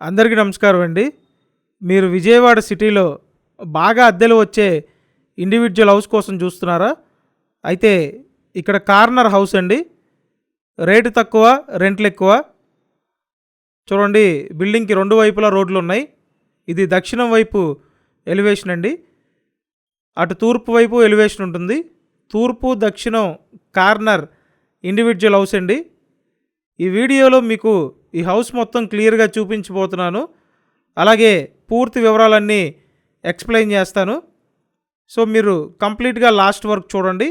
అందరికీ నమస్కారం అండి. మీరు విజయవాడ సిటీలో బాగా అద్దెలు వచ్చే ఇండివిడ్యువల్ హౌస్ కోసం చూస్తున్నారా? అయితే ఇక్కడ కార్నర్ హౌస్ అండి. రేటు తక్కువ, రెంట్లు ఎక్కువ. చూడండి, బిల్డింగ్కి రెండు వైపులా రోడ్లు ఉన్నాయి. ఇది దక్షిణం వైపు ఎలివేషన్ అండి. అటు తూర్పు వైపు ఎలివేషన్ ఉంటుంది. తూర్పు దక్షిణం కార్నర్ ఇండివిడ్యువల్ హౌస్ అండి. ఈ వీడియోలో మీకు ఈ హౌస్ మొత్తం క్లియర్గా చూపించబోతున్నాను. అలాగే పూర్తి వివరాలన్నీ ఎక్స్ప్లెయిన్ చేస్తాను. సో మీరు కంప్లీట్గా లాస్ట్ వరకు చూడండి.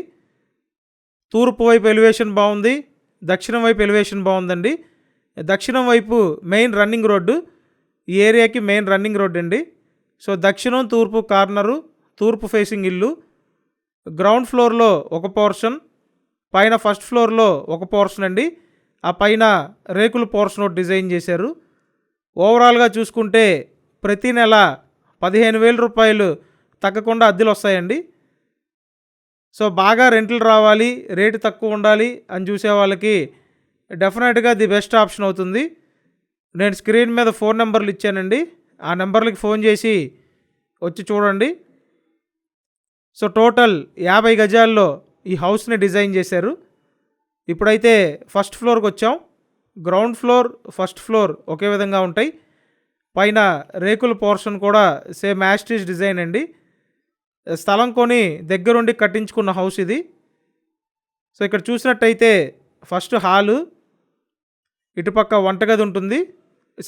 తూర్పు వైపు ఎలివేషన్ బాగుంది, దక్షిణం వైపు ఎలివేషన్ బాగుందండి. దక్షిణం వైపు మెయిన్ రన్నింగ్ రోడ్డు, ఈ ఏరియాకి మెయిన్ రన్నింగ్ రోడ్డు అండి. సో దక్షిణం తూర్పు కార్నరు, తూర్పు ఫేసింగ్ ఇల్లు. గ్రౌండ్ ఫ్లోర్లో ఒక పోర్షన్, పైన ఫస్ట్ ఫ్లోర్లో ఒక పోర్షన్ అండి. ఆ పైన రేకుల పోర్షన్ ఒకటి డిజైన్ చేశారు. ఓవరాల్గా చూసుకుంటే ప్రతి నెల 15,000 రూపాయలు తగ్గకుండా అద్దెలు వస్తాయండి. సో బాగా రెంట్లు రావాలి, రేటు తక్కువ ఉండాలి అని చూసే వాళ్ళకి డెఫినెట్గా ది బెస్ట్ ఆప్షన్ అవుతుంది. నేను స్క్రీన్ మీద ఫోన్ నెంబర్లు ఇచ్చానండి. ఆ నెంబర్లకి ఫోన్ చేసి వచ్చి చూడండి. సో టోటల్ 50 గజాల్లో ఈ హౌస్ని డిజైన్ చేశారు. ఇప్పుడైతే ఫస్ట్ ఫ్లోర్కి వచ్చాం. గ్రౌండ్ ఫ్లోర్, ఫస్ట్ ఫ్లోర్ ఒకే విధంగా ఉంటాయి. పైన రేకుల పోర్షన్ కూడా సేమ్ యాస్టీజ్ డిజైన్ అండి. స్థలం కొని దగ్గరుండి కట్టించుకున్న హౌస్ ఇది. సో ఇక్కడ చూసినట్టయితే ఫస్ట్ హాలు, ఇటుపక్క వంటగది ఉంటుంది,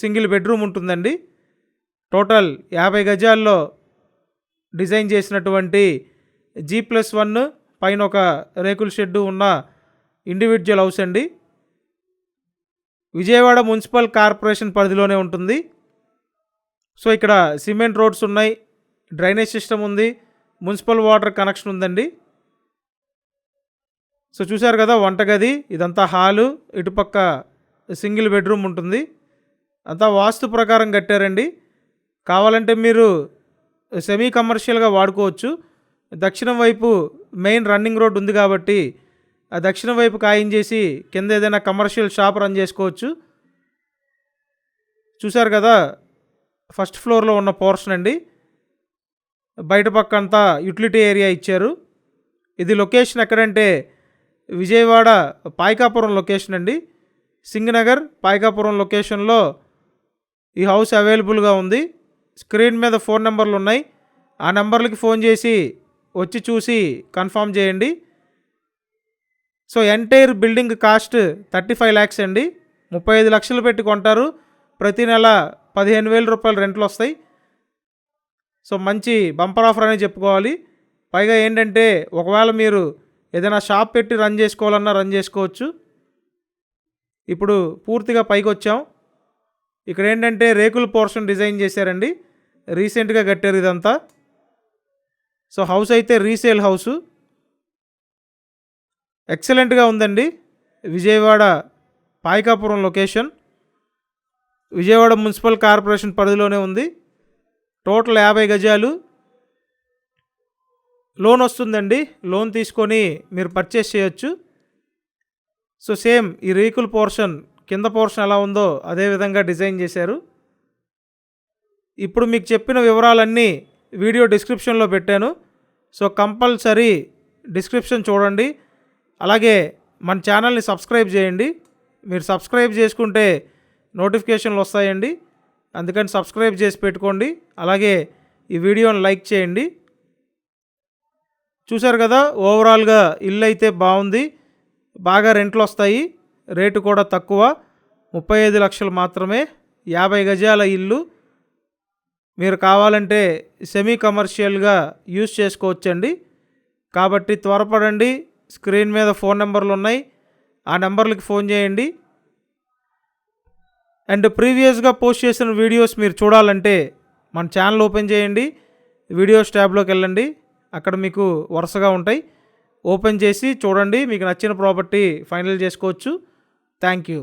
సింగిల్ బెడ్రూమ్ ఉంటుందండి. టోటల్ 50 గజాల్లో డిజైన్ చేసినటువంటి G+1 పైన ఒక రేకుల షెడ్డు ఉన్న ఇండివిడ్యువల్ హౌస్ అండి. విజయవాడ మున్సిపల్ కార్పొరేషన్ పరిధిలోనే ఉంటుంది. సో ఇక్కడ సిమెంట్ రోడ్స్ ఉన్నాయి, డ్రైనేజ్ సిస్టమ్ ఉంది, మున్సిపల్ వాటర్ కనెక్షన్ ఉందండి. సో చూశారు కదా, వంటగది, ఇదంతా హాలు, ఇటుపక్క సింగిల్ బెడ్రూమ్ ఉంటుంది. అంతా వాస్తు ప్రకారం కట్టారండి. కావాలంటే మీరు సెమీ కమర్షియల్గా వాడుకోవచ్చు. దక్షిణం వైపు మెయిన్ రన్నింగ్ రోడ్ ఉంది కాబట్టి ఆ దక్షిణం వైపు ఖాయం చేసి కింద ఏదైనా కమర్షియల్ షాప్ రన్ చేసుకోవచ్చు. చూశారు కదా, ఫస్ట్ ఫ్లోర్లో ఉన్న పోర్షన్ అండి. బయట పక్క అంతా యూటిలిటీ ఏరియా ఇచ్చారు. ఇది లొకేషన్ ఎక్కడంటే విజయవాడ పాయకాపురం లొకేషన్ అండి. సింగనగర్ పాయకాపురం లొకేషన్లో ఈ హౌస్ అవైలబుల్గా ఉంది. స్క్రీన్ మీద ఫోన్ నెంబర్లు ఉన్నాయి. ఆ నెంబర్లకి ఫోన్ చేసి వచ్చి చూసి కన్ఫర్మ్ చేయండి. So entire building cost 35 lakhs అండి. 35 లక్షలు పెట్టి కొంటారు. ప్రతి నెల 15,000 రూపాయలు రెంట్లు వస్తాయి. సో మంచి బంపర్ ఆఫర్ అనే చెప్పుకోవాలి. పైగా ఏంటంటే ఒకవేళ మీరు ఏదైనా షాప్ పెట్టి రన్ చేసుకోవాలన్నా రన్ చేసుకోవచ్చు. ఇప్పుడు పూర్తిగా పైకి వచ్చాం. ఇక్కడ ఏంటంటే రేకుల పోర్షన్ డిజైన్ చేశారండి. రీసెంట్గా కట్టారు ఇదంతా. సో హౌస్ అయితే రీసేల్ హౌసు, ఎక్సలెంట్గా ఉందండి. Vijayawada Payakapuram location, Vijayawada municipal corporation పరిధిలోనే ఉంది. టోటల్ 50 గజాలు. లోన్ వస్తుందండి. లోన్ తీసుకొని మీరు పర్చేస్ చేయొచ్చు. సో సేమ్ ఈ రేకుల పోర్షన్, కింద పోర్షన్ ఎలా ఉందో అదే విధంగా డిజైన్ చేశారు. ఇప్పుడు మీకు చెప్పిన వివరాలన్నీ వీడియో డిస్క్రిప్షన్లో పెట్టాను. సో కంపల్సరీ డిస్క్రిప్షన్ చూడండి. అలాగే మన ఛానల్ని సబ్స్క్రైబ్ చేయండి. మీరు సబ్స్క్రైబ్ చేసుకుంటే నోటిఫికేషన్లు వస్తాయండి. అందుకని సబ్స్క్రైబ్ చేసి పెట్టుకోండి. అలాగే ఈ వీడియోని లైక్ చేయండి. చూశారు కదా, ఓవరాల్గా ఇల్లు అయితే బాగుంది. బాగా రెంట్లు వస్తాయి. రేటు కూడా తక్కువ, 35 లక్షలు మాత్రమే. 50 గజాల ఇల్లు. మీరు కావాలంటే సెమీ కమర్షియల్గా యూజ్ చేసుకోవచ్చండి. కాబట్టి త్వరపడండి. స్క్రీన్ మీద ఫోన్ నెంబర్లు ఉన్నాయి. ఆ నెంబర్లకి ఫోన్ చేయండి. అండ్ ప్రీవియస్గా పోస్ట్ చేసిన వీడియోస్ మీరు చూడాలంటే మన ఛానల్ ఓపెన్ చేయండి. వీడియోస్ ట్యాబ్లోకి వెళ్ళండి. అక్కడ మీకు వరుసగా ఉంటాయి. ఓపెన్ చేసి చూడండి. మీకు నచ్చిన ప్రాపర్టీ ఫైనల్ చేసుకోవచ్చు. Thank you.